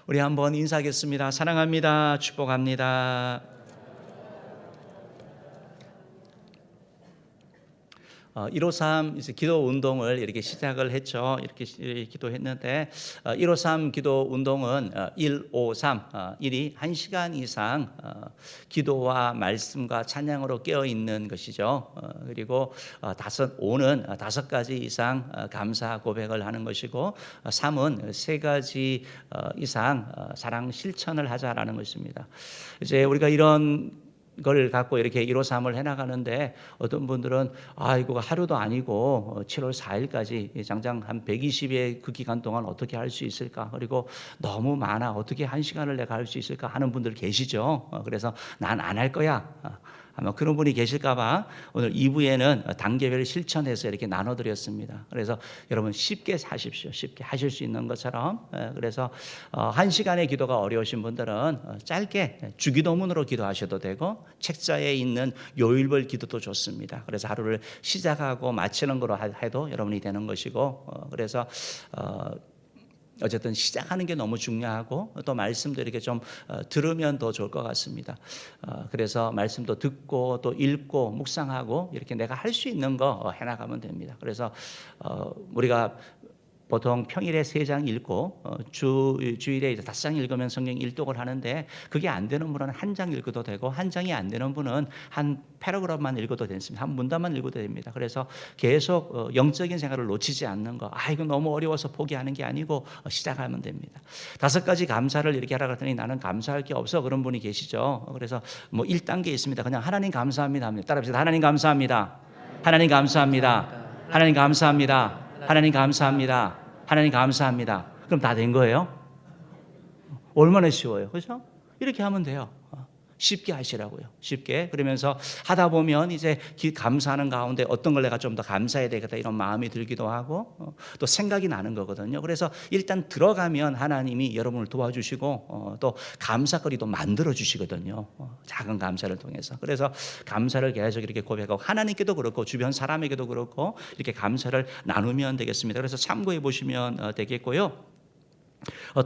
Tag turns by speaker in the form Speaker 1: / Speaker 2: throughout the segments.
Speaker 1: 우리 한번 인사하겠습니다. 사랑합니다. 축복합니다. 153 이제 기도 운동을 이렇게 시작을 했죠. 이렇게 기도했는데 153 기도 운동은 153 1이 1시간 이상 기도와 말씀과 찬양으로 깨어 있는 것이죠. 그리고 5는 5가지 이상 감사 고백을 하는 것이고 3은 3가지 이상 사랑 실천을 하자라는 것입니다. 이제 우리가 이런 걸 갖고 이렇게 153을 해나가는데 어떤 분들은 이거 하루도 아니고 7월 4일까지 장장 한 120의 그 기간 동안 어떻게 할 수 있을까? 그리고 너무 많아. 어떻게 1시간을 내가 할 수 있을까? 하는 분들 계시죠. 그래서 난 안 할 거야. 아마 그런 분이 계실까 봐 오늘 2부에는 단계별 실천해서 이렇게 나눠드렸습니다. 그래서 여러분 쉽게 사십시오. 쉽게 하실 수 있는 것처럼. 그래서 1시간의 기도가 어려우신 분들은 짧게 주기도문으로 기도하셔도 되고 책자에 있는 요일별 기도도 좋습니다. 그래서 하루를 시작하고 마치는 거로 해도 여러분이 되는 것이고 그래서 어쨌든 시작하는 게 너무 중요하고 또 말씀도 이렇게 좀 들으면 더 좋을 것 같습니다. 그래서 말씀도 듣고 또 읽고 묵상하고 이렇게 내가 할 수 있는 거 해나가면 됩니다. 그래서 우리가 보통 평일에 3장 읽고 주일에 5장 읽으면 성경 일독을 하는데 그게 안 되는 분은 1장 읽어도 되고 1장이 안 되는 분은 한 패러그래프만 읽어도 됩니다. 한 문단만 읽어도 됩니다. 그래서 계속 영적인 생활을 놓치지 않는 거. 이거 너무 어려워서 포기하는 게 아니고 시작하면 됩니다. 5가지 감사를 이렇게 하라 그랬더니 나는 감사할 게 없어 그런 분이 계시죠. 그래서 1단계 있습니다. 그냥 하나님 감사합니다 합니다. 따라합시다. 하나님 감사합니다. 하나님 감사합니다. 하나님 감사합니다. 하나님 감사합니다. 하나님 감사합니다. 그럼 다 된 거예요? 얼마나 쉬워요. 그렇죠? 이렇게 하면 돼요. 쉽게 하시라고요. 쉽게. 그러면서 하다 보면 이제 감사하는 가운데 어떤 걸 내가 좀 더 감사해야 되겠다 이런 마음이 들기도 하고 또 생각이 나는 거거든요. 그래서 일단 들어가면 하나님이 여러분을 도와주시고 또 감사거리도 만들어 주시거든요. 작은 감사를 통해서. 그래서 감사를 계속 이렇게 고백하고 하나님께도 그렇고 주변 사람에게도 그렇고 이렇게 감사를 나누면 되겠습니다. 그래서 참고해 보시면 되겠고요.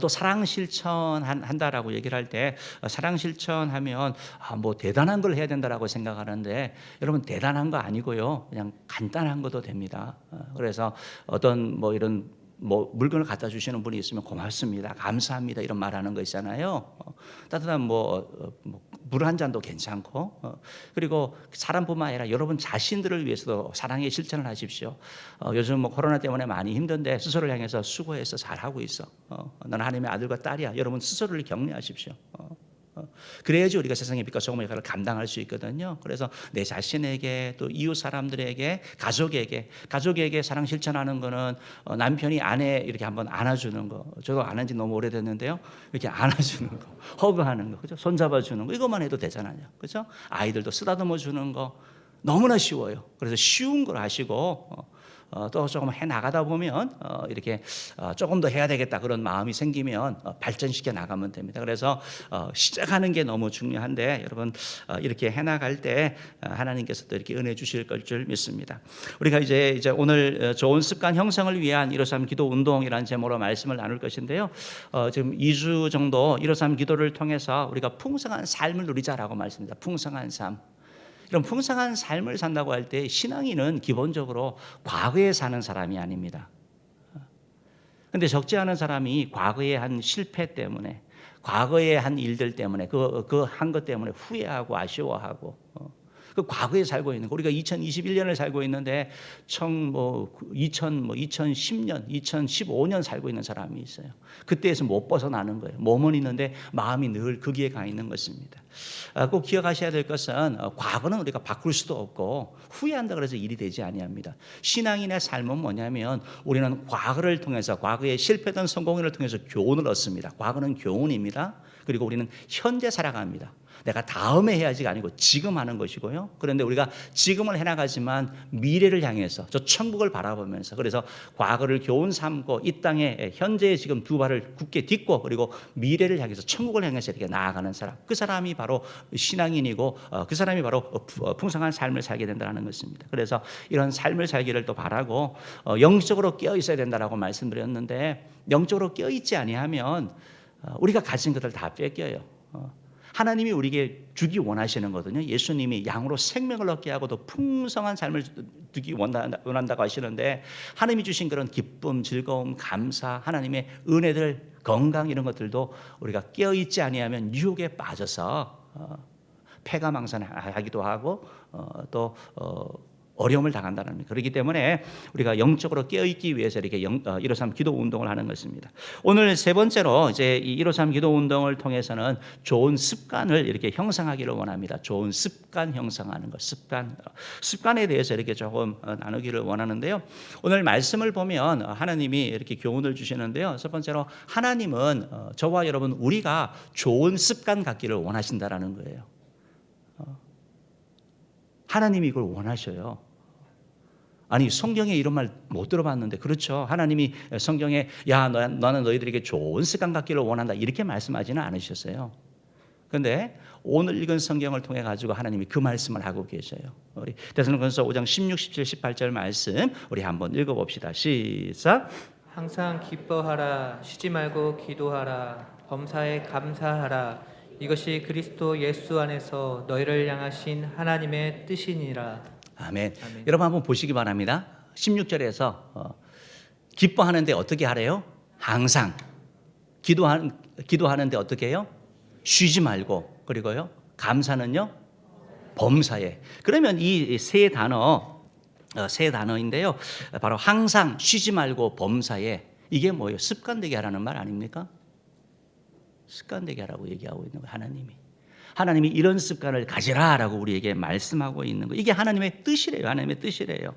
Speaker 1: 또 사랑 실천한다라고 얘기를 할 때 사랑 실천하면 뭐 대단한 걸 해야 된다라고 생각하는데 여러분 대단한 거 아니고요. 그냥 간단한 것도 됩니다. 그래서 어떤 이런 물건을 갖다 주시는 분이 있으면 고맙습니다. 감사합니다. 이런 말하는 거 있잖아요. 따뜻한 물 한 잔도 괜찮고 그리고 사람뿐만 아니라 여러분 자신들을 위해서도 사랑의 실천을 하십시오. 요즘 코로나 때문에 많이 힘든데 스스로를 향해서 수고해서 잘하고 있어. 너는 하나님의 아들과 딸이야. 여러분 스스로를 격려하십시오. 그래야지 우리가 세상의 빛과 소금의 역할을 감당할 수 있거든요. 그래서 내 자신에게 또 이웃 사람들에게 가족에게 사랑 실천하는 거는 남편이 아내 이렇게 한번 안아주는 거. 저도 안 한 지 너무 오래됐는데요. 이렇게 안아주는 거, 허그하는 거, 그죠? 손잡아주는 거 이것만 해도 되잖아요, 그죠? 아이들도 쓰다듬어 주는 거 너무나 쉬워요. 그래서 쉬운 걸 하시고. 또 조금 해 나가다 보면 이렇게 조금 더 해야 되겠다 그런 마음이 생기면 발전시켜 나가면 됩니다. 그래서 시작하는 게 너무 중요한데 여러분 이렇게 해 나갈 때 하나님께서 또 이렇게 은혜 주실 걸 줄 믿습니다. 우리가 이제 오늘 좋은 습관 형성을 위한 153 기도 운동이라는 제목으로 말씀을 나눌 것인데요. 지금 2주 정도 153 기도를 통해서 우리가 풍성한 삶을 누리자라고 말씀합니다. 풍성한 삶. 이런 풍성한 삶을 산다고 할 때 신앙인은 기본적으로 과거에 사는 사람이 아닙니다. 그런데 적지 않은 사람이 과거에 한 실패 때문에 과거에 한 일들 때문에 그 한 것 때문에 후회하고 아쉬워하고 그 과거에 살고 있는 거. 우리가 2021년을 살고 있는데 2010년, 2015년 살고 있는 사람이 있어요. 그때에서 못 벗어나는 거예요. 몸은 있는데 마음이 늘 거기에 가 있는 것입니다. 꼭 기억하셔야 될 것은 과거는 우리가 바꿀 수도 없고 후회한다 그래서 일이 되지 아니합니다. 신앙인의 삶은 뭐냐면 우리는 과거를 통해서 과거의 실패든 성공을 통해서 교훈을 얻습니다. 과거는 교훈입니다. 그리고 우리는 현재 살아갑니다. 내가 다음에 해야지가 아니고 지금 하는 것이고요. 그런데 우리가 지금을 해나가지만 미래를 향해서 저 천국을 바라보면서 그래서 과거를 교훈 삼고 이 땅에 현재에 지금 두 발을 굳게 딛고 그리고 미래를 향해서 천국을 향해서 이렇게 나아가는 사람. 그 사람이 바로 신앙인이고 그 사람이 바로 풍성한 삶을 살게 된다는 것입니다. 그래서 이런 삶을 살기를 또 바라고 영적으로 깨어 있어야 된다라고 말씀드렸는데 영적으로 깨어 있지 아니하면 우리가 가진 것들 다 뺏겨요. 하나님이 우리에게 주기 원하시는 거거든요. 예수님이 양으로 생명을 얻게 하고 더 풍성한 삶을 두기 원한다고 하시는데, 하나님이 주신 그런 기쁨, 즐거움, 감사, 하나님의 은혜들, 건강 이런 것들도 우리가 깨어있지 아니하면 유혹에 빠져서 패가망신하기도 하고 또 어려움을 당한다는 겁니다. 그렇기 때문에 우리가 영적으로 깨어있기 위해서 이렇게 153 기도 운동을 하는 것입니다. 오늘 세 번째로 이제 이 153 기도 운동을 통해서는 좋은 습관을 이렇게 형성하기를 원합니다. 좋은 습관 형성하는 것, 습관에 대해서 이렇게 조금 나누기를 원하는데요. 오늘 말씀을 보면 하나님이 이렇게 교훈을 주시는데요. 첫 번째로 하나님은 저와 여러분 우리가 좋은 습관 갖기를 원하신다라는 거예요. 하나님이 이걸 원하셔요. 아니 성경에 이런 말 못 들어봤는데, 그렇죠. 하나님이 성경에 야 너는 너희들에게 좋은 습관 갖기를 원한다 이렇게 말씀하지는 않으셨어요. 그런데 오늘 읽은 성경을 통해 가지고 하나님이 그 말씀을 하고 계셔요. 우리 데살로니가서 5장 16, 17, 18절 말씀 우리 한번 읽어봅시다. 시작.
Speaker 2: 항상 기뻐하라, 쉬지 말고 기도하라, 범사에 감사하라. 이것이 그리스도 예수 안에서 너희를 향하신 하나님의 뜻이니라.
Speaker 1: 아멘. 여러분 한번 보시기 바랍니다. 16절에서 기뻐하는데 어떻게 하래요? 항상. 기도하는데 어떻게 해요? 쉬지 말고. 그리고요 감사는요 범사에. 그러면 이 세 단어인데요, 바로 항상, 쉬지 말고, 범사에, 이게 뭐예요? 습관되게 하라는 말 아닙니까? 습관되게 하라고 얘기하고 있는 거예요. 하나님이 이런 습관을 가지라라고 우리에게 말씀하고 있는 거예요. 이게 하나님의 뜻이래요. 하나님의 뜻이래요.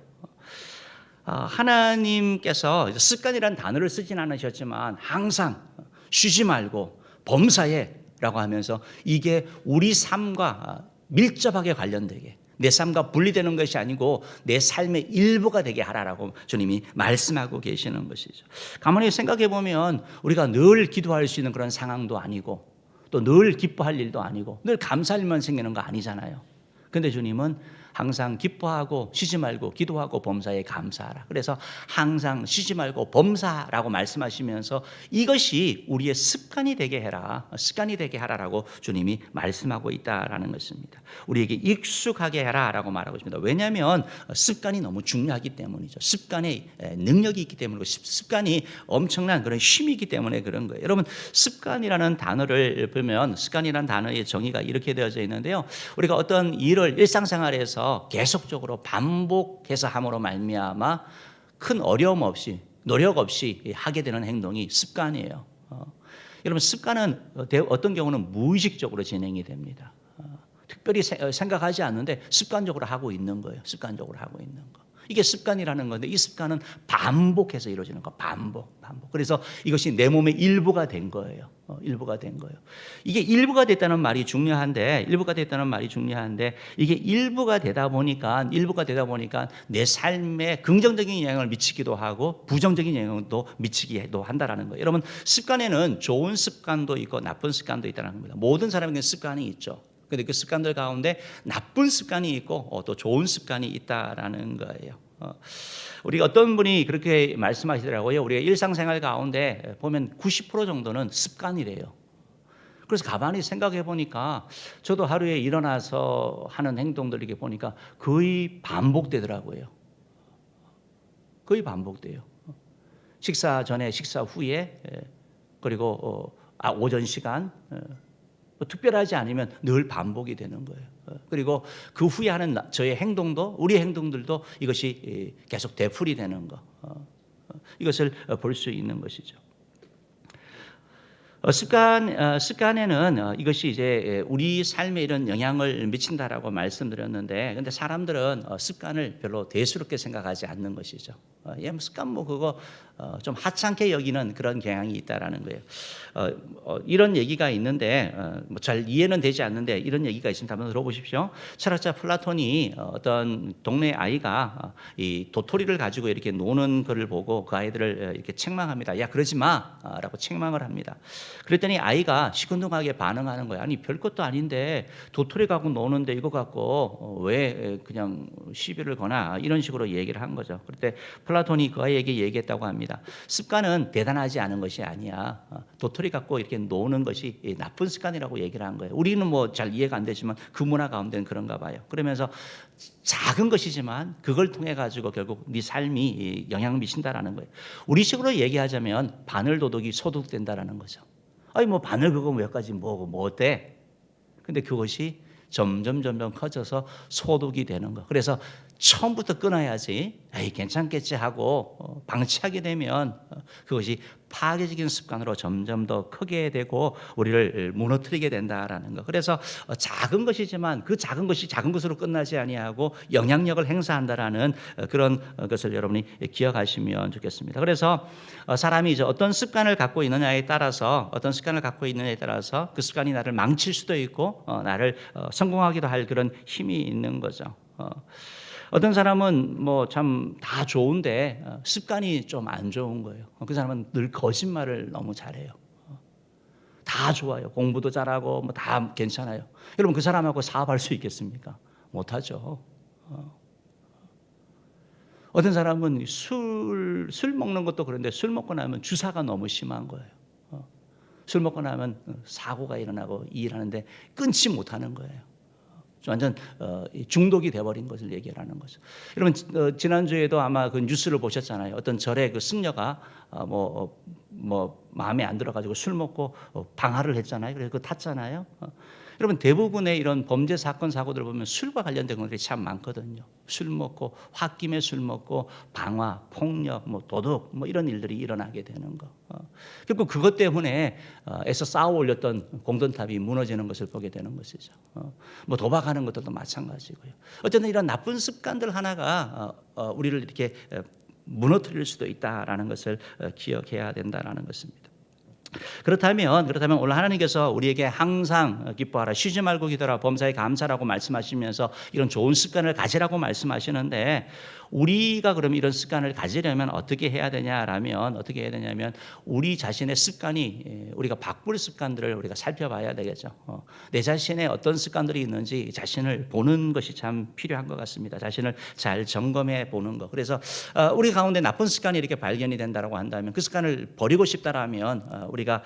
Speaker 1: 하나님께서 습관이라는 단어를 쓰진 않으셨지만 항상, 쉬지 말고, 범사에라고 하면서 이게 우리 삶과 밀접하게 관련되게, 내 삶과 분리되는 것이 아니고 내 삶의 일부가 되게 하라라고 주님이 말씀하고 계시는 것이죠. 가만히 생각해 보면 우리가 늘 기도할 수 있는 그런 상황도 아니고 또 늘 기뻐할 일도 아니고 늘 감사할 일만 생기는 거 아니잖아요. 그런데 주님은 항상 기뻐하고 쉬지 말고 기도하고 범사에 감사하라. 그래서 항상 쉬지 말고 범사라고 말씀하시면서 이것이 우리의 습관이 되게 해라, 습관이 되게 하라라고 주님이 말씀하고 있다라는 것입니다. 우리에게 익숙하게 해라라고 말하고 있습니다. 왜냐하면 습관이 너무 중요하기 때문이죠. 습관의 능력이 있기 때문이고 습관이 엄청난 그런 힘이 있기 때문에 그런 거예요. 여러분, 습관이라는 단어를 보면 습관이라는 단어의 정의가 이렇게 되어져 있는데요. 우리가 어떤 일을 일상생활에서 계속적으로 반복해서 함으로 말미암아 큰 어려움 없이 노력 없이 하게 되는 행동이 습관이에요. 여러분, 습관은 어떤 경우는 무의식적으로 진행이 됩니다. 특별히 생각하지 않는데 습관적으로 하고 있는 거예요. 습관적으로 하고 있는 거. 이게 습관이라는 건데 이 습관은 반복해서 이루어지는 거. 반복. 그래서 이것이 내 몸의 일부가 된 거예요. 일부가 된 거예요. 이게 일부가 됐다는 말이 중요한데 이게 일부가 되다 보니까 내 삶에 긍정적인 영향을 미치기도 하고 부정적인 영향도 미치기도 한다라는 거예요. 여러분, 습관에는 좋은 습관도 있고 나쁜 습관도 있다는 겁니다. 모든 사람에게 습관이 있죠. 근데 그 습관들 가운데 나쁜 습관이 있고 또 좋은 습관이 있다라는 거예요. 우리 어떤 분이 그렇게 말씀하시더라고요. 우리가 일상생활 가운데 보면 90% 정도는 습관이래요. 그래서 가만히 생각해 보니까 저도 하루에 일어나서 하는 행동들 이렇게 보니까 거의 반복되더라고요. 거의 반복돼요. 식사 전에, 식사 후에, 그리고 오전 시간, 특별하지 않으면 늘 반복이 되는 거예요. 그리고 그 후에 하는 저의 행동도, 우리 행동들도 이것이 계속 되풀이 되는 거, 이것을 볼 수 있는 것이죠. 습관에는 이것이 이제 우리 삶에 이런 영향을 미친다라고 말씀드렸는데, 근데 사람들은 습관을 별로 대수롭게 생각하지 않는 것이죠. 습관 그거 좀 하찮게 여기는 그런 경향이 있다라는 거예요. 이런 얘기가 있는데 잘 이해는 되지 않는데 이런 얘기가 있습니다. 한번 들어보십시오. 철학자 플라톤이 어떤 동네 아이가 이 도토리를 가지고 이렇게 노는 것을 보고 그 아이들을 이렇게 책망합니다. 야, 그러지 마라고 책망을 합니다. 그랬더니 아이가 시큰둥하게 반응하는 거예요. 아니 별것도 아닌데 도토리 갖고 노는데 이거 갖고 왜 그냥 시비를 거나, 이런 식으로 얘기를 한 거죠. 그때 플라톤이 그 아이에게 얘기했다고 합니다. 습관은 대단하지 않은 것이 아니야. 도토리 갖고 이렇게 노는 것이 나쁜 습관이라고 얘기를 한 거예요. 우리는 뭐 잘 이해가 안 되지만 그 문화 가운데는 그런가 봐요. 그러면서 작은 것이지만 그걸 통해 가지고 결국 네 삶이 영향을 미친다라는 거예요. 우리식으로 얘기하자면 바늘 도둑이 소독된다라는 거죠. 아니 뭐 바늘 그거 몇 가지 뭐 어때? 근데 그것이 점점 커져서 소독이 되는 거. 그래서 처음부터 끊어야지 에이 괜찮겠지 하고 방치하게 되면 그것이 파괴적인 습관으로 점점 더 크게 되고 우리를 무너뜨리게 된다라는 거. 그래서 작은 것이지만 그 작은 것이 작은 것으로 끝나지 아니하고 영향력을 행사한다라는 그런 것을 여러분이 기억하시면 좋겠습니다. 그래서 사람이 이제 어떤 습관을 갖고 있느냐에 따라서 그 습관이 나를 망칠 수도 있고 나를 성공하기도 할 그런 힘이 있는 거죠. 어떤 사람은 뭐 참 다 좋은데 습관이 좀 안 좋은 거예요. 그 사람은 늘 거짓말을 너무 잘해요. 다 좋아요. 공부도 잘하고 뭐 다 괜찮아요. 여러분 그 사람하고 사업할 수 있겠습니까? 못하죠. 어떤 사람은 술 먹는 것도 그런데 술 먹고 나면 주사가 너무 심한 거예요. 술 먹고 나면 사고가 일어나고 일하는데 끊지 못하는 거예요. 완전 중독이 돼버린 것을 얘기하는 거죠. 여러분 지난주에도 아마 그 뉴스를 보셨잖아요. 어떤 절의 그 승려가 뭐 마음에 안 들어가지고 술 먹고 방화를 했잖아요. 그래서 그 탔잖아요. 여러분 대부분의 이런 범죄 사건 사고들 보면 술과 관련된 것들이 참 많거든요. 술 먹고 홧김에 술 먹고 방화, 폭력, 뭐 도둑 뭐 이런 일들이 일어나게 되는 거. 결국 그것 때문에 애써 쌓아 올렸던 공든탑이 무너지는 것을 보게 되는 것이죠. 뭐 도박하는 것들도 마찬가지고요. 어쨌든 이런 나쁜 습관들 하나가 우리를 이렇게 무너뜨릴 수도 있다라는 것을 기억해야 된다라는 것입니다. 그렇다면 오늘 하나님께서 우리에게 항상 기뻐하라, 쉬지 말고 기도하라, 범사에 감사라고 말씀하시면서 이런 좋은 습관을 가지라고 말씀하시는데, 우리가 그럼 이런 습관을 가지려면 어떻게 해야 되냐면 우리 자신의 습관이, 우리가 바꿀 습관들을 우리가 살펴봐야 되겠죠. 내 자신의 어떤 습관들이 있는지 자신을 보는 것이 참 필요한 것 같습니다. 자신을 잘 점검해 보는 것. 그래서 우리 가운데 나쁜 습관이 이렇게 발견이 된다고 한다면 그 습관을 버리고 싶다라면 우리가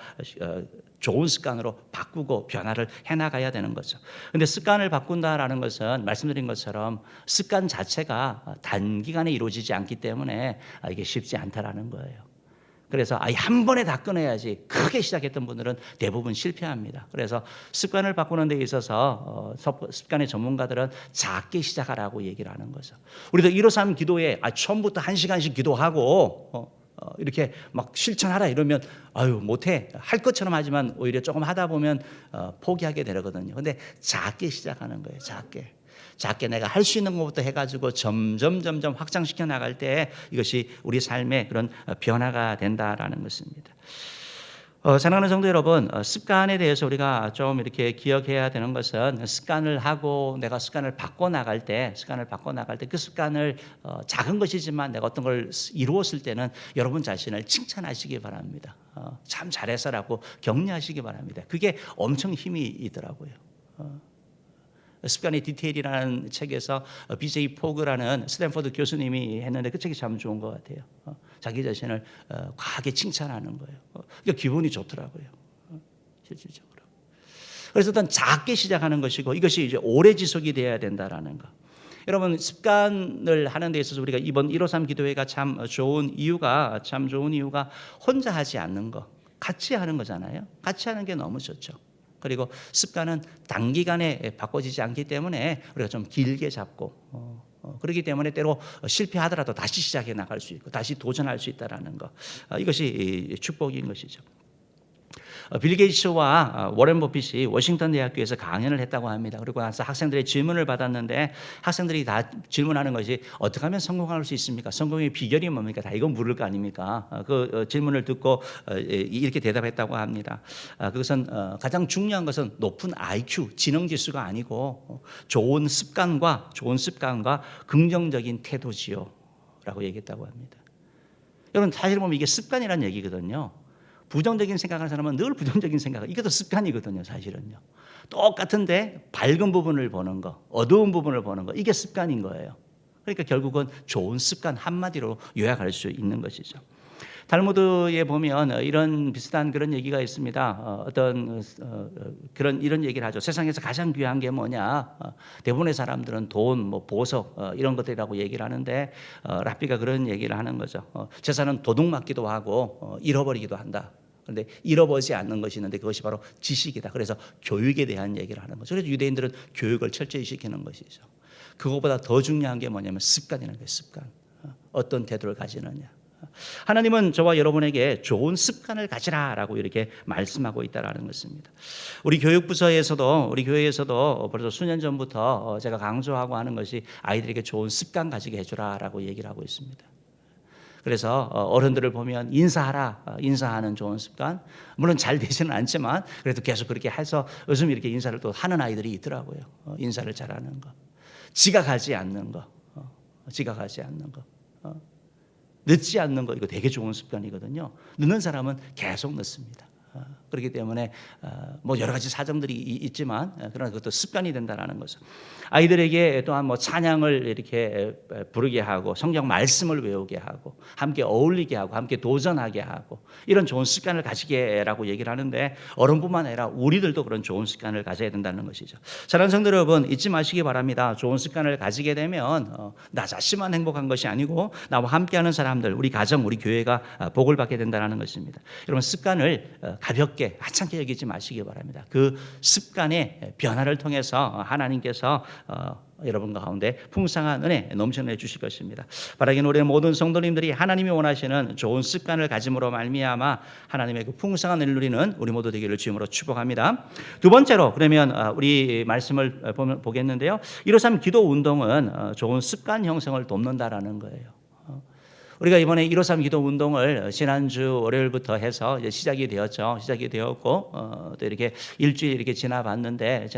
Speaker 1: 좋은 습관으로 바꾸고 변화를 해나가야 되는 거죠. 그런데 습관을 바꾼다라는 것은 말씀드린 것처럼 습관 자체가 단기간에 이루어지지 않기 때문에 이게 쉽지 않다라는 거예요. 그래서 한 번에 다 끊어야지 크게 시작했던 분들은 대부분 실패합니다. 그래서 습관을 바꾸는 데 있어서 습관의 전문가들은 작게 시작하라고 얘기를 하는 거죠. 우리도 153 기도에 처음부터 1시간씩 기도하고 이렇게 막 실천하라 이러면 못해, 할 것처럼 하지만 오히려 조금 하다 보면 포기하게 되거든요. 근데 작게 시작하는 거예요. 작게 내가 할 수 있는 것부터 해가지고 점점 확장시켜 나갈 때 이것이 우리 삶의 그런 변화가 된다라는 것입니다. 사랑하는 성도 여러분, 습관에 대해서 우리가 좀 이렇게 기억해야 되는 것은, 습관을 하고 내가 습관을 바꿔 나갈 때 그 습관을 작은 것이지만 내가 어떤 걸 이루었을 때는 여러분 자신을 칭찬하시기 바랍니다. 참 잘했어라고 격려하시기 바랍니다. 그게 엄청 힘이 있더라고요. 습관의 디테일이라는 책에서 BJ 포그라는 스탠퍼드 교수님이 했는데 그 책이 참 좋은 것 같아요. 자기 자신을 과하게 칭찬하는 거예요. 그러니까 기분이 좋더라고요. 실질적으로. 그래서 일단 작게 시작하는 것이고 이것이 이제 오래 지속이 돼야 된다라는 거. 여러분 습관을 하는 데 있어서 우리가 이번 153 기도회가 참 좋은 이유가 혼자 하지 않는 거, 같이 하는 거잖아요. 같이 하는 게 너무 좋죠. 그리고 습관은 단기간에 바꿔지지 않기 때문에 우리가 좀 길게 잡고 그렇기 때문에 때로 실패하더라도 다시 시작해 나갈 수 있고 다시 도전할 수 있다는 거, 이것이 축복인 것이죠. 빌 게이츠와 워렌 버핏이 워싱턴 대학교에서 강연을 했다고 합니다. 그리고 나서 학생들의 질문을 받았는데 학생들이 다 질문하는 것이 어떻게 하면 성공할 수 있습니까? 성공의 비결이 뭡니까? 다 이건 물을 거 아닙니까? 그 질문을 듣고 이렇게 대답했다고 합니다. 그것은 가장 중요한 것은 높은 IQ, 지능 지수가 아니고 좋은 습관과 긍정적인 태도지요 라고 얘기했다고 합니다. 여러분 사실 보면 이게 습관이라는 얘기거든요. 부정적인 생각하는 사람은 늘 부정적인 생각. 이게 더 습관이거든요, 사실은요. 똑같은데 밝은 부분을 보는 거, 어두운 부분을 보는 거, 이게 습관인 거예요. 그러니까 결국은 좋은 습관 한마디로 요약할 수 있는 것이죠. 탈무드에 보면 이런 비슷한 그런 얘기가 있습니다. 이런 얘기를 하죠. 세상에서 가장 귀한 게 뭐냐? 대부분의 사람들은 돈, 뭐 보석 이런 것들이라고 얘기를 하는데 랍비가 그런 얘기를 하는 거죠. 재산은 도둑 맞기도 하고 잃어버리기도 한다. 그런데 잃어버리지 않는 것이 있는데 그것이 바로 지식이다. 그래서 교육에 대한 얘기를 하는 거죠. 그래서 유대인들은 교육을 철저히 시키는 것이죠. 그것보다 더 중요한 게 뭐냐면 습관이라는 거예요. 습관. 어떤 태도를 가지느냐. 하나님은 저와 여러분에게 좋은 습관을 가지라라고 이렇게 말씀하고 있다라는 것입니다. 우리 교육부서에서도 우리 교회에서도 벌써 수년 전부터 제가 강조하고 하는 것이 아이들에게 좋은 습관 가지게 해주라라고 얘기를 하고 있습니다. 그래서 어른들을 보면 인사하는 좋은 습관. 물론 잘 되지는 않지만 그래도 계속 그렇게 해서 요즘 이렇게 인사를 또 하는 아이들이 있더라고요. 인사를 잘하는 거. 지각하지 않는 거. 늦지 않는 거, 이거 되게 좋은 습관이거든요. 늦는 사람은 계속 늦습니다. 그렇기 때문에 뭐 여러 가지 사정들이 있지만 그러나 그것도 습관이 된다라는 거죠. 아이들에게 또한 뭐 찬양을 이렇게 부르게 하고 성경 말씀을 외우게 하고 함께 어울리게 하고 함께 도전하게 하고 이런 좋은 습관을 가지게라고 얘기를 하는데 어른뿐만 아니라 우리들도 그런 좋은 습관을 가져야 된다는 것이죠. 사랑하는 성도 여러분, 잊지 마시기 바랍니다. 좋은 습관을 가지게 되면 나 자신만 행복한 것이 아니고 나와 함께하는 사람들, 우리 가정, 우리 교회가 복을 받게 된다는 것입니다. 여러분, 습관을 가볍게 하찮게 여기지 마시기 바랍니다. 그 습관의 변화를 통해서 하나님께서 여러분 가운데 풍성한 은혜 넘쳐내 주실 것입니다. 바라기는 우리 모든 성도님들이 하나님이 원하시는 좋은 습관을 가짐으로 말미암아 하나님의 그 풍성한 은혜를 누리는 우리 모두 되기를 주님으로 축복합니다. 두 번째로 그러면 우리 말씀을 보겠는데요. 153 기도 운동은 좋은 습관 형성을 돕는다라는 거예요. 우리가 이번에 153 기도 운동을 지난주 월요일부터 해서 이제 시작이 되었죠. 시작이 되었고 또 이렇게 일주일 이렇게 지나봤는데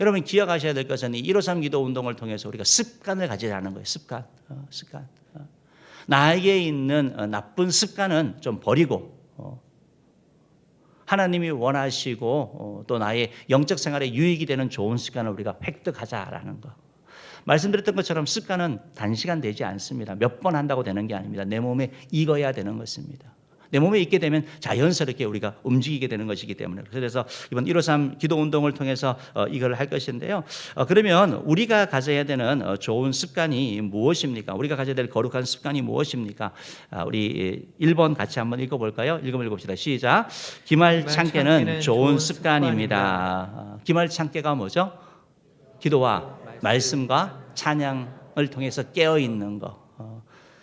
Speaker 1: 여러분 기억하셔야 될 것은 이 153 기도 운동을 통해서 우리가 습관을 가지라는 거예요. 습관. 나에게 있는 나쁜 습관은 좀 버리고 하나님이 원하시고 또 나의 영적 생활에 유익이 되는 좋은 습관을 우리가 획득하자라는 거. 말씀드렸던 것처럼 습관은 단시간 되지 않습니다. 몇 번 한다고 되는 게 아닙니다. 내 몸에 익어야 되는 것입니다. 내 몸에 익게 되면 자연스럽게 우리가 움직이게 되는 것이기 때문에 그래서 이번 153 기도 운동을 통해서 이걸 할 것인데요. 그러면 우리가 가져야 되는 좋은 습관이 무엇입니까? 우리가 가져야 될 거룩한 습관이 무엇입니까? 우리 1번 같이 한번 읽어볼까요? 읽어봅시다. 시작. 기말창께는 좋은 습관입니다. 기말창께가 뭐죠? 기도와 말씀과 찬양을 통해서 깨어있는 거.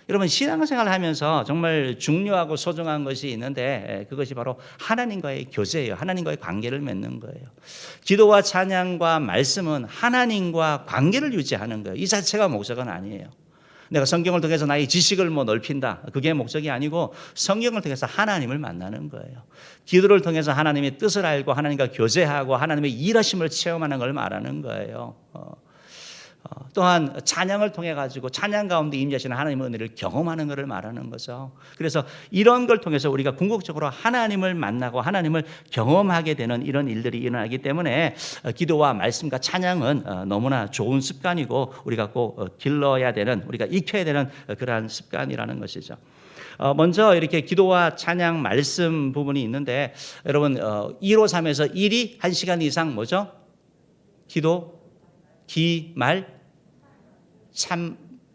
Speaker 1: 여러분 신앙생활을 하면서 정말 중요하고 소중한 것이 있는데 그것이 바로 하나님과의 교제예요. 하나님과의 관계를 맺는 거예요. 기도와 찬양과 말씀은 하나님과 관계를 유지하는 거예요. 이 자체가 목적은 아니에요. 내가 성경을 통해서 나의 지식을 넓힌다. 그게 목적이 아니고 성경을 통해서 하나님을 만나는 거예요. 기도를 통해서 하나님의 뜻을 알고 하나님과 교제하고 하나님의 일하심을 체험하는 걸 말하는 거예요. 또한 찬양을 통해 가지고 찬양 가운데 임재하시는 하나님의 은혜를 경험하는 것을 말하는 거죠. 그래서 이런 걸 통해서 우리가 궁극적으로 하나님을 만나고 하나님을 경험하게 되는 이런 일들이 일어나기 때문에 기도와 말씀과 찬양은 너무나 좋은 습관이고 우리가 꼭 길러야 되는, 우리가 익혀야 되는 그러한 습관이라는 것이죠. 먼저 이렇게 기도와 찬양 말씀 부분이 있는데 여러분 153에서 1이 1시간 이상 뭐죠? 기도, 말,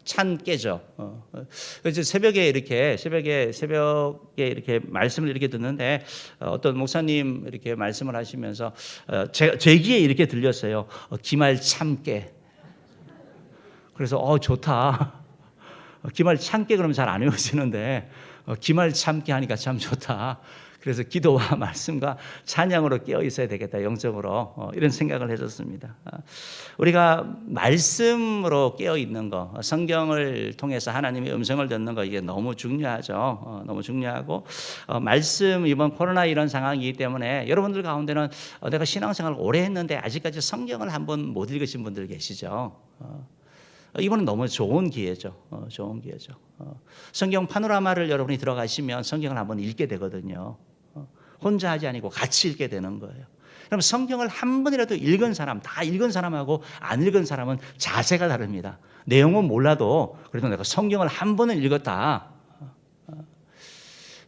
Speaker 1: 찬깨죠. 그래서 새벽에 이렇게 말씀을 이렇게 듣는데 어떤 목사님 이렇게 말씀을 하시면서 제 귀에 이렇게 들렸어요. 기말 참깨. 그래서 좋다. 기말 참깨 그러면 잘 안 외우시는데 기말 참깨 하니까 참 좋다. 그래서 기도와 말씀과 찬양으로 깨어 있어야 되겠다, 영적으로 이런 생각을 해줬습니다. 우리가 말씀으로 깨어 있는 거, 성경을 통해서 하나님의 음성을 듣는 거, 이게 너무 중요하죠. 너무 중요하고 말씀, 이번 코로나 이런 상황이기 때문에 여러분들 가운데는 내가 신앙생활을 오래 했는데 아직까지 성경을 한번 못 읽으신 분들 계시죠. 이번은 너무 좋은 기회죠. 좋은 기회죠. 성경 파노라마를 여러분이 들어가시면 성경을 한번 읽게 되거든요. 혼자 하지 아니고 같이 읽게 되는 거예요. 그럼 성경을 한 번이라도 읽은 사람, 다 읽은 사람하고 안 읽은 사람은 자세가 다릅니다. 내용은 몰라도 그래도 내가 성경을 한 번은 읽었다.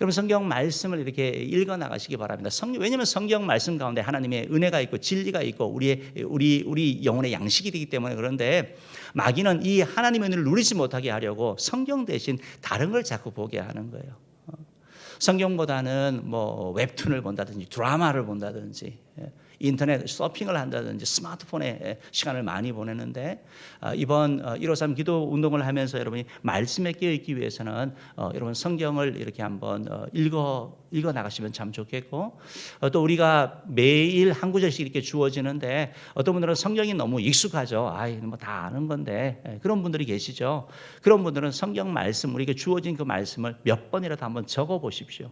Speaker 1: 여러분 성경 말씀을 이렇게 읽어 나가시기 바랍니다. 왜냐하면 성경 말씀 가운데 하나님의 은혜가 있고 진리가 있고 우리 영혼의 양식이 되기 때문에. 그런데 마귀는 이 하나님의 은혜를 누리지 못하게 하려고 성경 대신 다른 걸 자꾸 보게 하는 거예요. 성경보다는 뭐 웹툰을 본다든지 드라마를 본다든지 인터넷 서핑을 한다든지 스마트폰에 시간을 많이 보내는데, 이번 153 기도 운동을 하면서 여러분이 말씀에 깨어있기 위해서는 여러분 성경을 이렇게 한번 읽어 나가시면 참 좋겠고, 또 우리가 매일 한 구절씩 이렇게 주어지는데 어떤 분들은 성경이 너무 익숙하죠. 뭐 다 아는 건데, 그런 분들이 계시죠. 그런 분들은 성경 말씀, 우리에게 주어진 그 말씀을 몇 번이라도 한번 적어 보십시오.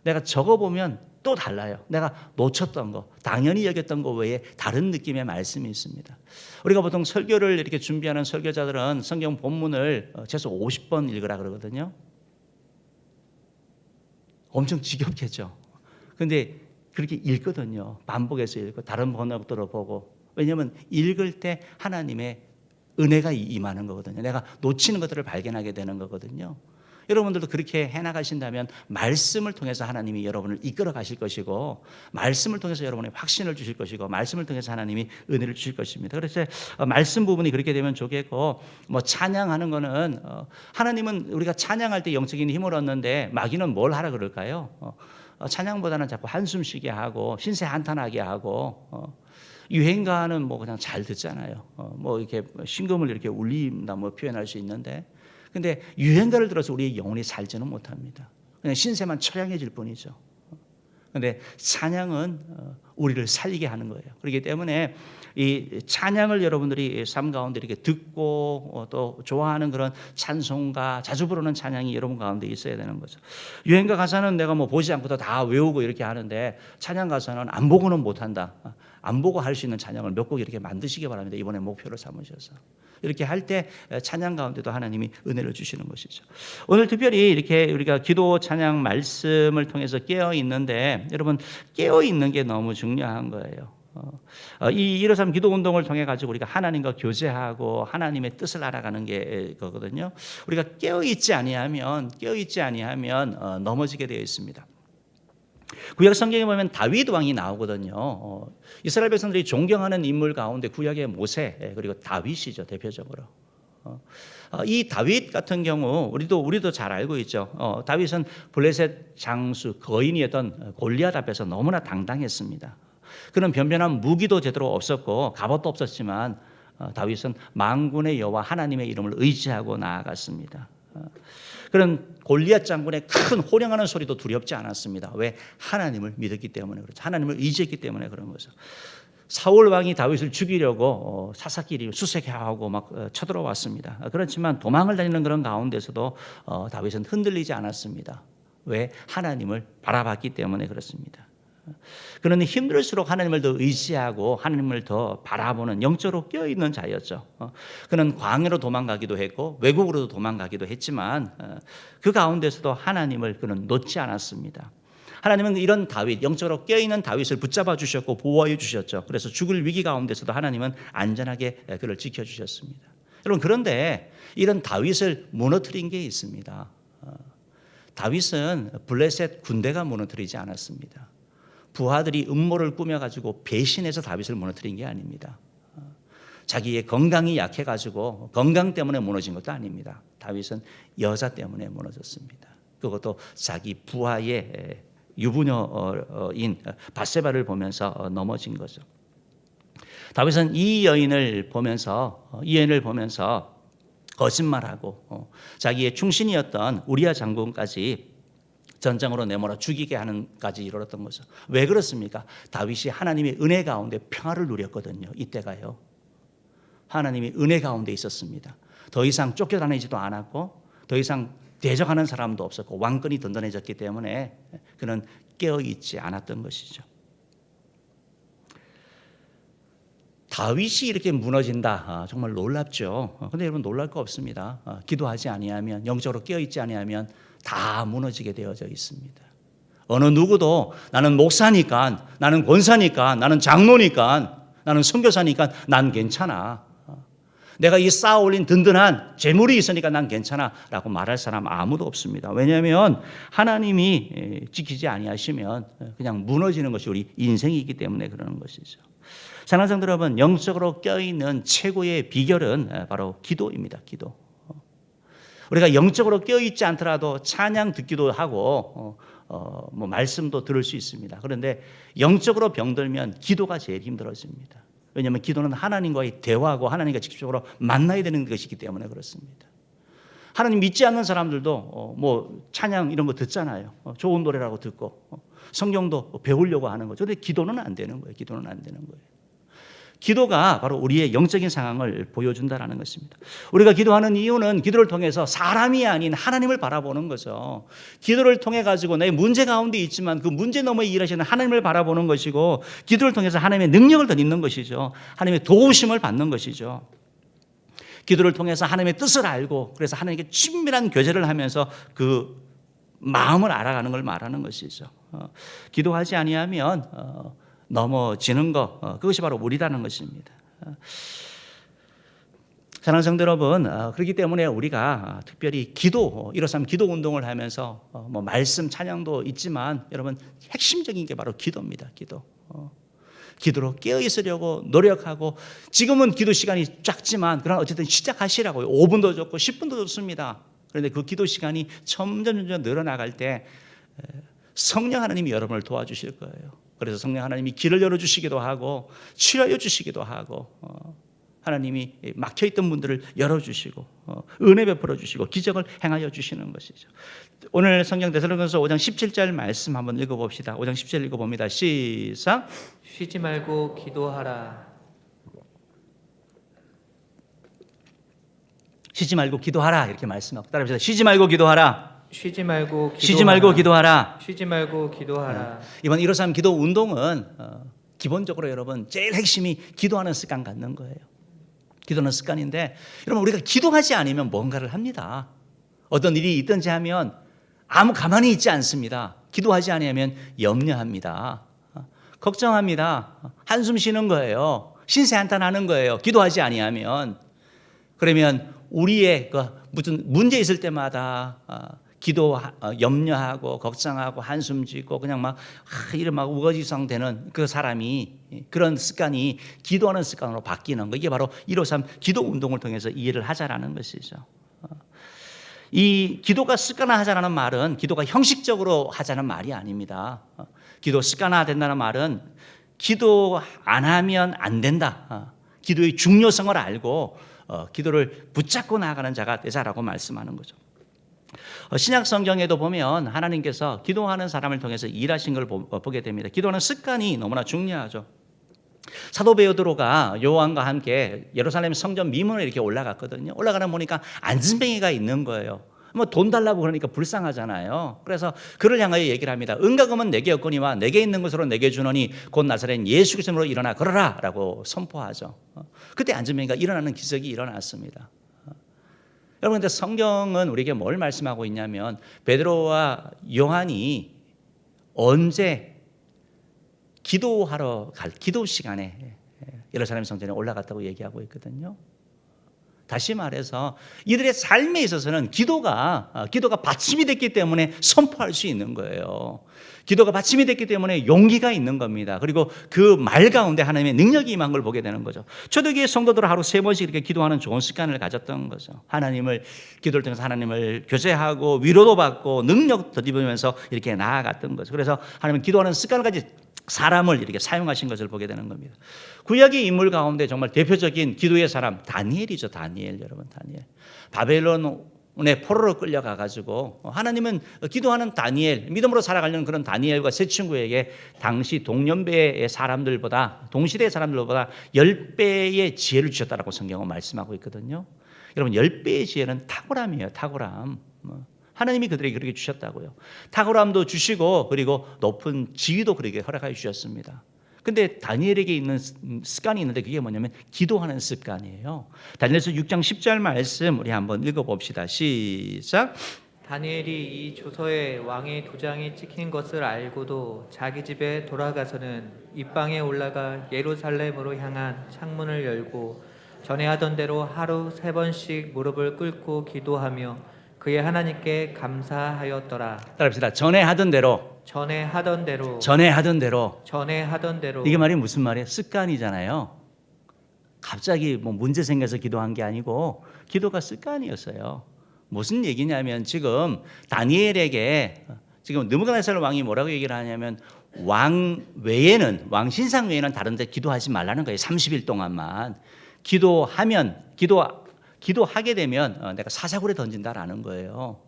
Speaker 1: 내가 적어보면 또 달라요. 내가 놓쳤던 거, 당연히 여겼던 거 외에 다른 느낌의 말씀이 있습니다. 우리가 보통 설교를 이렇게 준비하는 설교자들은 성경 본문을 최소 50번 읽으라 그러거든요. 엄청 지겹겠죠. 그런데 그렇게 읽거든요. 반복해서 읽고 다른 번역들을 보고. 왜냐하면 읽을 때 하나님의 은혜가 임하는 거거든요. 내가 놓치는 것들을 발견하게 되는 거거든요. 여러분들도 그렇게 해나가신다면 말씀을 통해서 하나님이 여러분을 이끌어 가실 것이고, 말씀을 통해서 여러분의 확신을 주실 것이고, 말씀을 통해서 하나님이 은혜를 주실 것입니다. 그래서 말씀 부분이 그렇게 되면 좋겠고, 뭐 찬양하는 거는 하나님은 우리가 찬양할 때 영적인 힘을 얻는데 마귀는 뭘 하라 그럴까요? 찬양보다는 자꾸 한숨 쉬게 하고 신세 한탄하게 하고, 유행가는 뭐 그냥 잘 듣잖아요. 뭐 이렇게 심금을 이렇게 울린다 뭐 표현할 수 있는데, 근데 유행가를 들어서 우리의 영혼이 살지는 못합니다. 그냥 신세만 처량해질 뿐이죠. 그런데 찬양은 우리를 살리게 하는 거예요. 그렇기 때문에 이 찬양을 여러분들이 삶 가운데 이렇게 듣고 또 좋아하는 그런 찬송가, 자주 부르는 찬양이 여러분 가운데 있어야 되는 거죠. 유행가 가사는 내가 뭐 보지 않고도 다 외우고 이렇게 하는데, 찬양 가사는 안 보고는 못한다. 안 보고 할 수 있는 찬양을 몇 곡 이렇게 만드시기 바랍니다. 이번에 목표를 삼으셔서. 이렇게 할 때 찬양 가운데도 하나님이 은혜를 주시는 것이죠. 오늘 특별히 이렇게 우리가 기도 찬양 말씀을 통해서 깨어 있는데, 여러분 깨어 있는 게 너무 중요한 거예요. 이 153 기도 운동을 통해 가지고 우리가 하나님과 교제하고 하나님의 뜻을 알아가는 게 거거든요. 우리가 깨어 있지 아니하면 넘어지게 되어 있습니다. 구약 성경에 보면 다윗 왕이 나오거든요. 이스라엘 백성들이 존경하는 인물 가운데 구약의 모세, 그리고 다윗이죠, 대표적으로. 이 다윗 같은 경우 우리도 잘 알고 있죠. 다윗은 블레셋 장수 거인이었던 골리앗 앞에서 너무나 당당했습니다. 그는 변변한 무기도 제대로 없었고 갑옷도 없었지만 다윗은 만군의 여호와 하나님의 이름을 의지하고 나아갔습니다. 그런 골리앗 장군의 큰 호령하는 소리도 두렵지 않았습니다. 왜? 하나님을 믿었기 때문에 그렇죠. 하나님을 의지했기 때문에 그런 거죠. 사울 왕이 다윗을 죽이려고 사사끼리 수색하고 막 쳐들어왔습니다. 그렇지만 도망을 다니는 그런 가운데서도 다윗은 흔들리지 않았습니다. 왜? 하나님을 바라봤기 때문에 그렇습니다. 그는 힘들수록 하나님을 더 의지하고 하나님을 더 바라보는 영적으로 깨어있는 자였죠. 그는 광야로 도망가기도 했고 외국으로도 도망가기도 했지만 그 가운데서도 하나님을 그는 놓지 않았습니다. 하나님은 이런 다윗, 영적으로 깨어있는 다윗을 붙잡아 주셨고 보호해 주셨죠. 그래서 죽을 위기 가운데서도 하나님은 안전하게 그를 지켜주셨습니다. 여러분, 그런데 이런 다윗을 무너뜨린 게 있습니다. 다윗은 블레셋 군대가 무너뜨리지 않았습니다. 부하들이 음모를 꾸며가지고 배신해서 다윗을 무너뜨린 게 아닙니다. 자기의 건강이 약해가지고 건강 때문에 무너진 것도 아닙니다. 다윗은 여자 때문에 무너졌습니다. 그것도 자기 부하의 유부녀인 밧세바를 보면서 넘어진 거죠. 다윗은 이 여인을 보면서 거짓말하고 자기의 충신이었던 우리야 장군까지 전장으로 내몰아 죽이게 하는까지 이르렀던 거죠. 왜 그렇습니까? 다윗이 하나님의 은혜 가운데 평화를 누렸거든요. 이때가요. 하나님이 은혜 가운데 있었습니다. 더 이상 쫓겨다니지도 않았고 더 이상 대적하는 사람도 없었고 왕권이 든든해졌기 때문에 그는 깨어있지 않았던 것이죠. 다윗이 이렇게 무너진다. 정말 놀랍죠. 그런데 여러분, 놀랄 거 없습니다. 기도하지 아니하면, 영적으로 깨어있지 아니하면 다 무너지게 되어져 있습니다. 어느 누구도 나는 목사니까, 나는 권사니까, 나는 장로니까, 나는 선교사니까 난 괜찮아. 내가 이 쌓아 올린 든든한 재물이 있으니까 난 괜찮아 라고 말할 사람 아무도 없습니다. 왜냐하면 하나님이 지키지 아니하시면 그냥 무너지는 것이 우리 인생이기 때문에 그러는 것이죠. 사랑하는 성도 여러분, 영적으로 껴있는 최고의 비결은 바로 기도입니다. 기도. 우리가 영적으로 껴있지 않더라도 찬양 듣기도 하고 뭐 말씀도 들을 수 있습니다. 그런데 영적으로 병들면 기도가 제일 힘들어집니다. 왜냐하면 기도는 하나님과의 대화하고 하나님과 직접적으로 만나야 되는 것이기 때문에 그렇습니다. 하나님 믿지 않는 사람들도 뭐 찬양 이런 거 듣잖아요. 좋은 노래라고 듣고 성경도 배우려고 하는 거죠. 그런데 기도는 안 되는 거예요. 기도는 안 되는 거예요. 기도가 바로 우리의 영적인 상황을 보여준다는 것입니다. 우리가 기도하는 이유는 기도를 통해서 사람이 아닌 하나님을 바라보는 거죠. 기도를 통해 가지고 내 문제 가운데 있지만 그 문제 너머에 일하시는 하나님을 바라보는 것이고, 기도를 통해서 하나님의 능력을 덧입는 것이죠. 하나님의 도우심을 받는 것이죠. 기도를 통해서 하나님의 뜻을 알고, 그래서 하나님께 친밀한 교제를 하면서 그 마음을 알아가는 걸 말하는 것이죠. 기도하지 아니하면 넘어지는 것, 그것이 바로 우리라는 것입니다. 사랑하는 성도 여러분, 그렇기 때문에 우리가 특별히 기도, 일어서면 기도 운동을 하면서 뭐 말씀 찬양도 있지만 여러분 핵심적인 게 바로 기도입니다. 기도. 기도로 깨어 있으려고 노력하고, 지금은 기도 시간이 작지만 그러나 어쨌든 시작하시라고요. 5분도 좋고 10분도 좋습니다. 그런데 그 기도 시간이 점점 늘어나갈 때 성령 하나님이 여러분을 도와주실 거예요. 그래서 성령 하나님이 길을 열어주시기도 하고 치료해 주시기도 하고, 하나님이 막혀있던 문들을 열어주시고 은혜 베풀어 주시고 기적을 행하여 주시는 것이죠. 오늘 성경 데살로니가서 5장 17절 말씀 한번 읽어봅시다. 5장 17절 읽어봅니다. 시작.
Speaker 2: 쉬지 말고 기도하라.
Speaker 1: 쉬지 말고 기도하라 이렇게 말씀하고 따라합시다. 쉬지 말고 기도하라.
Speaker 2: 쉬지 말고 기도하라.
Speaker 1: 쉬지 말고 기도하라.
Speaker 2: 쉬지 말고 기도하라.
Speaker 1: 이번 153 기도 운동은 기본적으로 여러분 제일 핵심이 기도하는 습관 갖는 거예요. 기도는 습관인데, 여러분 우리가 기도하지 않으면 뭔가를 합니다. 어떤 일이 있든지 하면 아무 가만히 있지 않습니다. 기도하지 않으면 염려합니다. 걱정합니다. 한숨 쉬는 거예요. 신세 한탄하는 거예요. 기도하지 아니하면. 그러면 우리의 무슨 문제 있을 때마다 염려하고 걱정하고 한숨 짓고 그냥 막 이런 막 우거지성 되는 그 사람이, 그런 습관이 기도하는 습관으로 바뀌는 거, 이게 바로 153 기도 운동을 통해서 이해를 하자라는 것이죠. 이 기도가 습관화하자라는 말은 기도가 형식적으로 하자는 말이 아닙니다. 기도 습관화 된다는 말은 기도 안 하면 안 된다. 기도의 중요성을 알고 기도를 붙잡고 나아가는 자가 되자라고 말씀하는 거죠. 신약 성경에도 보면 하나님께서 기도하는 사람을 통해서 일하신 걸 보게 됩니다. 기도하는 습관이 너무나 중요하죠. 사도 베드로가 요한과 함께 예루살렘 성전 미문에 이렇게 올라갔거든요. 올라가다 보니까 안진뱅이가 있는 거예요. 뭐 돈 달라고 그러니까 불쌍하잖아요. 그래서 그를 향하여 얘기를 합니다. 은과 금은 내게 없거니와 내게 있는 것으로 내게 주노니 곧 나사렛 예수 그리스도로 일어나 걸어라 라고 선포하죠. 그때 안진뱅이가 일어나는 기적이 일어났습니다. 여러분, 근데 성경은 우리에게 뭘 말씀하고 있냐면 베드로와 요한이 언제 기도하러 갈 기도 시간에 예루살렘 성전에 올라갔다고 얘기하고 있거든요. 다시 말해서 이들의 삶에 있어서는 기도가 받침이 됐기 때문에 선포할 수 있는 거예요. 기도가 받침이 됐기 때문에 용기가 있는 겁니다. 그리고 그 말 가운데 하나님의 능력이 임한 걸 보게 되는 거죠. 초대교회 성도들은 하루 3번씩 이렇게 기도하는 좋은 습관을 가졌던 거죠. 기도를 통해서 하나님을 교제하고 위로도 받고 능력 덧입으면서 이렇게 나아갔던 거죠. 그래서 하나님은 기도하는 습관을 가진 사람을 이렇게 사용하신 것을 보게 되는 겁니다. 구약의 인물 가운데 정말 대표적인 기도의 사람 다니엘이죠. 다니엘, 여러분, 다니엘. 바벨론의 포로로 끌려가 가지고 하나님은 기도하는 다니엘, 믿음으로 살아가려는 그런 다니엘과 세 친구에게 당시 동년배의 사람들보다, 동시대의 사람들보다 10배의 지혜를 주셨다라고 성경은 말씀하고 있거든요. 여러분, 10배의 지혜는 탁월함이에요. 탁월함. 하나님이 그들에게 그렇게 주셨다고요. 탁월함도 주시고 그리고 높은 지위도 그에게 허락하여 주셨습니다. 근데 다니엘에게 있는 습관이 있는데 그게 뭐냐면 기도하는 습관이에요. 다니엘서 6장 10절 말씀 우리 한번 읽어봅시다. 시작.
Speaker 2: 다니엘이 이 조서에 왕의 도장이 찍힌 것을 알고도 자기 집에 돌아가서는 입방에 올라가 예루살렘으로 향한 창문을 열고 전에 하던 대로 하루 3번씩 무릎을 꿇고 기도하며 그의 하나님께 감사하였더라.
Speaker 1: 따라합시다. 전에 하던 대로.
Speaker 2: 전에 하던 대로.
Speaker 1: 전에 하던 대로.
Speaker 2: 전에 하던 대로.
Speaker 1: 이게 말이 무슨 말이에요? 습관이잖아요. 갑자기 뭐 문제 생겨서 기도한 게 아니고 기도가 습관이었어요. 무슨 얘기냐면 지금 다니엘에게 지금 느부갓네살 왕이 뭐라고 얘기를 하냐면 왕 외에는 왕 신상 외에는 다른 데 기도하지 말라는 거예요. 30일 동안만. 기도하게 되면 내가 사자굴에 던진다라는 거예요.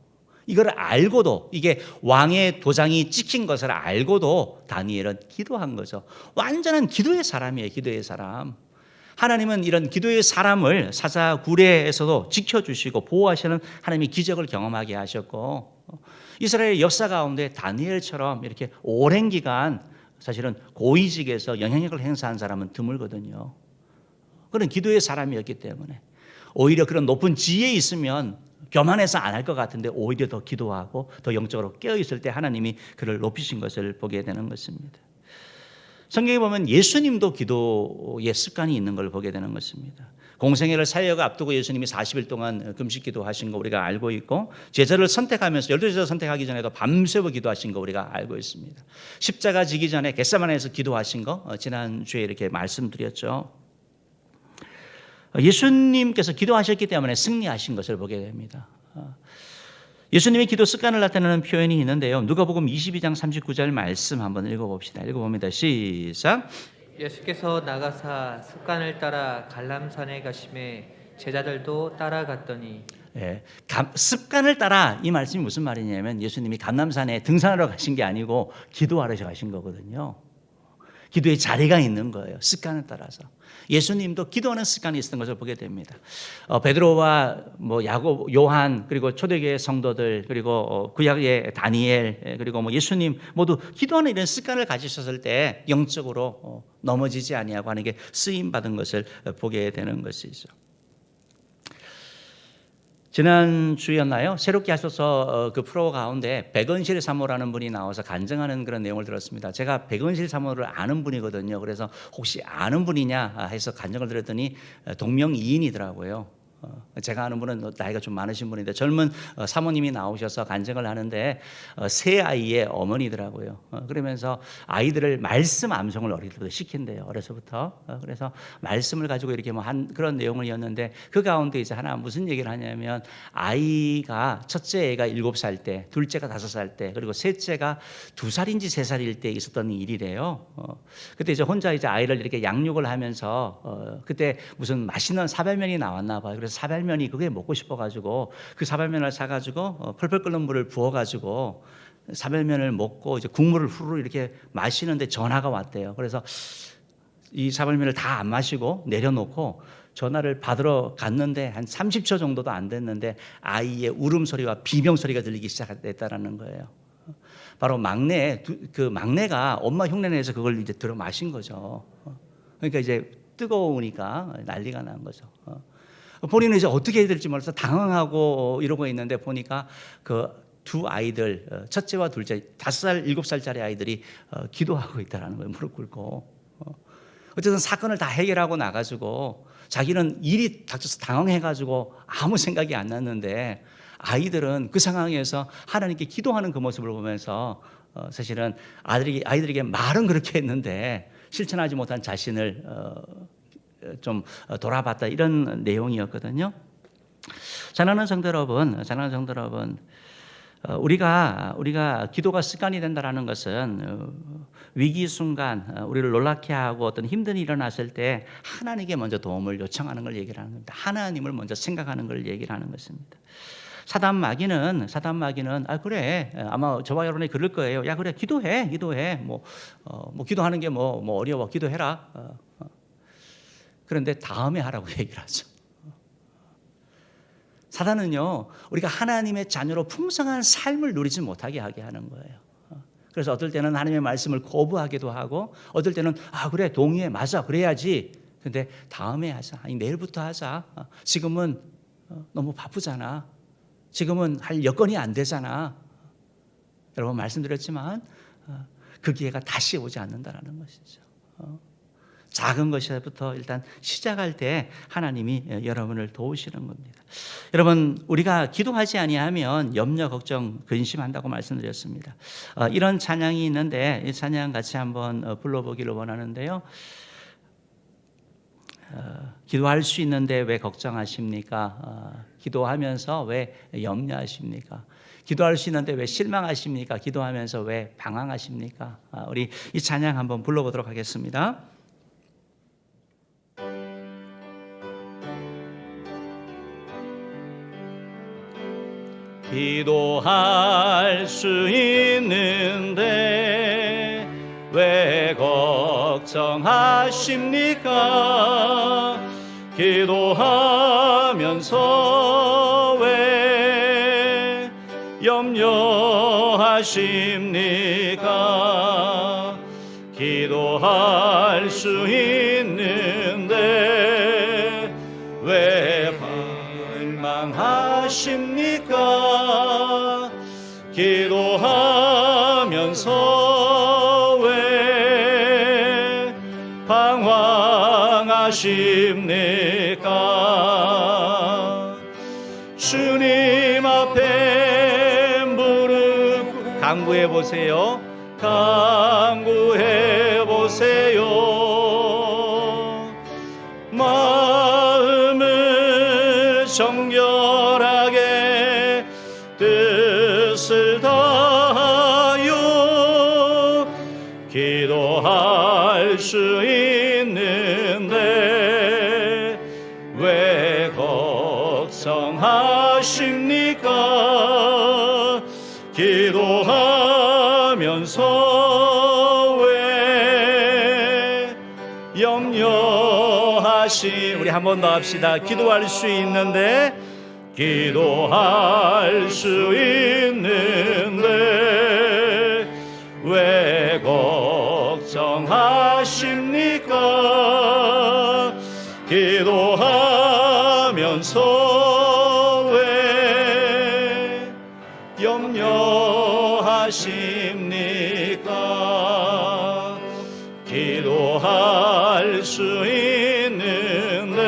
Speaker 1: 이걸 알고도 이게 왕의 도장이 찍힌 것을 알고도 다니엘은 기도한 거죠. 완전한 기도의 사람이에요. 기도의 사람. 하나님은 이런 기도의 사람을 사자굴에서도 지켜주시고 보호하시는 하나님의 기적을 경험하게 하셨고 이스라엘 역사 가운데 다니엘처럼 이렇게 오랜 기간 사실은 고위직에서 영향력을 행사한 사람은 드물거든요. 그런 기도의 사람이었기 때문에 오히려 그런 높은 지위에 있으면 교만해서 안 할 것 같은데 오히려 더 기도하고 더 영적으로 깨어있을 때 하나님이 그를 높이신 것을 보게 되는 것입니다. 성경에 보면 예수님도 기도의 습관이 있는 걸 보게 되는 것입니다. 공생애를 사역을 앞두고 예수님이 40일 동안 금식 기도하신 거 우리가 알고 있고 제자를 선택하면서 12제자 선택하기 전에도 밤새워 기도하신 거 우리가 알고 있습니다. 십자가 지기 전에 겟세마네에서 기도하신 거 지난주에 이렇게 말씀드렸죠. 예수님께서 기도하셨기 때문에 승리하신 것을 보게 됩니다. 예수님의 기도 습관을 나타내는 표현이 있는데요. 누가복음 22장 39절 말씀 한번 읽어봅시다. 읽어봅니다. 시작.
Speaker 2: 예수께서 나가사 습관을 따라 갈람산에 가심에 제자들도 따라갔더니
Speaker 1: 습관을 따라 이 말씀이 무슨 말이냐면 예수님이 감람산에 등산하러 가신 게 아니고 기도하러 가신 거거든요. 기도의 자리가 있는 거예요. 습관을 따라서. 예수님도 기도하는 습관이 있었던 것을 보게 됩니다. 베드로와 야고보, 요한 그리고 초대교회 성도들 그리고 구약의 다니엘 그리고 예수님 모두 기도하는 이런 습관을 가지셨을 때 영적으로 넘어지지 아니하고 하는 게 쓰임 받은 것을 보게 되는 것이죠. 지난주였나요? 새롭게 하셔서 그 프로 가운데 백은실 사모라는 분이 나와서 간증하는 그런 내용을 들었습니다. 제가 백은실 사모를 아는 분이거든요. 그래서 혹시 아는 분이냐 해서 간증을 드렸더니 동명이인이더라고요. 제가 아는 분은 나이가 좀 많으신 분인데 젊은 사모님이 나오셔서 간증을 하는데 세 아이의 어머니더라고요. 그러면서 아이들을 말씀 암송을 어릴 때부터 시킨대요. 어려서부터. 그래서 말씀을 가지고 이렇게 한 그런 내용이었는데 그 가운데 이제 하나 무슨 얘기를 하냐면 아이가 첫째 애가 7살 때, 둘째가 5살 때, 그리고 셋째가 2살인지 3살일 때 있었던 일이래요. 그때 이제 혼자 이제 아이를 이렇게 양육을 하면서 그때 무슨 맛있는 사발면이 나왔나 봐요. 그래서 사발면이 그게 먹고 싶어가지고 그 사발면을 사가지고 펄펄 끓는 물을 부어가지고 사발면을 먹고 이제 국물을 후루룩 이렇게 마시는데 전화가 왔대요. 그래서 이 사발면을 다 안 마시고 내려놓고 전화를 받으러 갔는데 한 30초 정도도 안 됐는데 아이의 울음소리와 비명소리가 들리기 시작했다라는 거예요. 바로 막내가 엄마 흉내내서 그걸 이제 들어 마신 거죠. 그러니까 이제 뜨거우니까 난리가 난 거죠. 본인은 이제 어떻게 해야 될지 몰라서 당황하고 이러고 있는데 보니까 그 두 아이들, 첫째와 둘째, 5살, 7살짜리 아이들이 기도하고 있다라는 거예요. 무릎 꿇고. 어쨌든 사건을 다 해결하고 나가지고 자기는 일이 닥쳐서 당황해가지고 아무 생각이 안 났는데 아이들은 그 상황에서 하나님께 기도하는 그 모습을 보면서 사실은 아이들에게 말은 그렇게 했는데 실천하지 못한 자신을 좀 돌아봤다 이런 내용이었거든요. 사랑하는 성도 여러분, 우리가 기도가 습관이 된다라는 것은 위기 순간 우리를 놀라게 하고 어떤 힘든 일이 일어났을 때 하나님께 먼저 도움을 요청하는 걸 얘기를 하는 겁니다. 하나님을 먼저 생각하는 걸 얘기를 하는 것입니다. 사단 마귀는 그래 아마 저와 여러분이 그럴 거예요. 야 그래 기도해 뭐 기도하는 게 뭐 어려워 기도해라. 그런데 다음에 하라고 얘기를 하죠. 사단은요, 우리가 하나님의 자녀로 풍성한 삶을 누리지 못하게 하게 하는 거예요. 그래서 어떨 때는 하나님의 말씀을 거부하기도 하고, 어떨 때는 그래 동의해 맞아 그래야지. 근데 다음에 하자, 아니 내일부터 하자. 지금은 너무 바쁘잖아. 지금은 할 여건이 안 되잖아. 여러분 말씀드렸지만 그 기회가 다시 오지 않는다라는 것이죠. 작은 것에부터 일단 시작할 때 하나님이 여러분을 도우시는 겁니다. 여러분 우리가 기도하지 아니하면 염려, 걱정, 근심한다고 말씀드렸습니다. 이런 찬양이 있는데 이 찬양 같이 한번 불러보기를 원하는데요. 기도할 수 있는데 왜 걱정하십니까? 기도하면서 왜 염려하십니까? 기도할 수 있는데 왜 실망하십니까? 기도하면서 왜 방황하십니까? 우리 이 찬양 한번 불러보도록 하겠습니다. 기도할 수 있는데 왜 걱정하십니까? 기도하면서 왜 염려하십니까? 기도할 수 있는데 왜 방황하십니까? 기도하면서 왜 방황하십니까? 주님 앞에 무릎 간구해 보세요. 간구해 보세요. 마음을 정결하게 뜻을 다하여 기도할 수 있는데 왜 걱정하십니까? 기도하면서 왜 염려하시 우리 한 번 더 합시다. 기도할 수 있는데 기도할 수 있는데 왜 걱정하십니까? 기도하면서 왜 염려하십니까? 기도할 수 있는데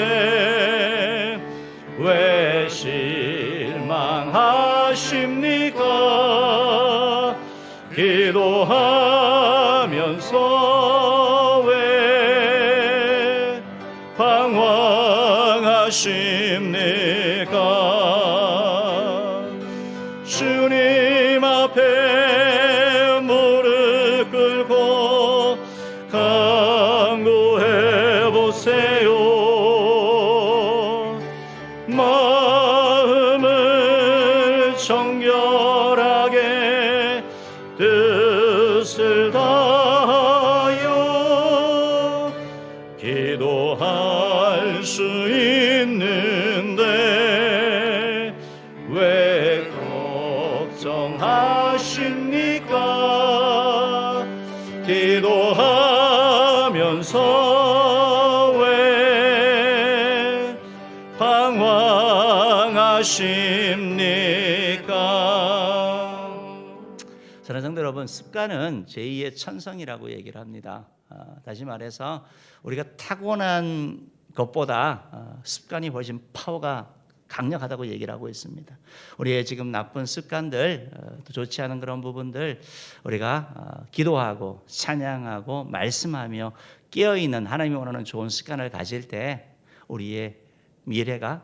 Speaker 1: 왜 실망하십니까? 기도하면서 왜 방황하십니까? 주님 앞에 무릎 꿇고 간구해 보세요. 마음을 정결하게 뜻을 다하여 기도할 수 있는데 왜 걱정하십니까? 기도하면서 왜 방황하십니까? 사랑하는 성도 여러분, 습관은 제2의 천성이라고 얘기를 합니다. 다시 말해서 우리가 타고난 것보다 습관이 훨씬 파워가 강력하다고 얘기를 하고 있습니다. 우리의 지금 나쁜 습관들, 또 좋지 않은 그런 부분들 우리가 기도하고 찬양하고 말씀하며 깨어있는 하나님이 원하는 좋은 습관을 가질 때 우리의 미래가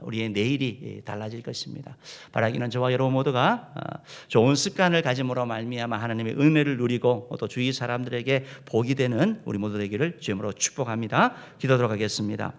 Speaker 1: 우리의 내일이 달라질 것입니다. 바라기는 저와 여러분 모두가 좋은 습관을 가짐으로 말미암아 하나님의 은혜를 누리고 또 주위 사람들에게 복이 되는 우리 모두 되기를 주님으로 축복합니다. 기도하도록 하겠습니다.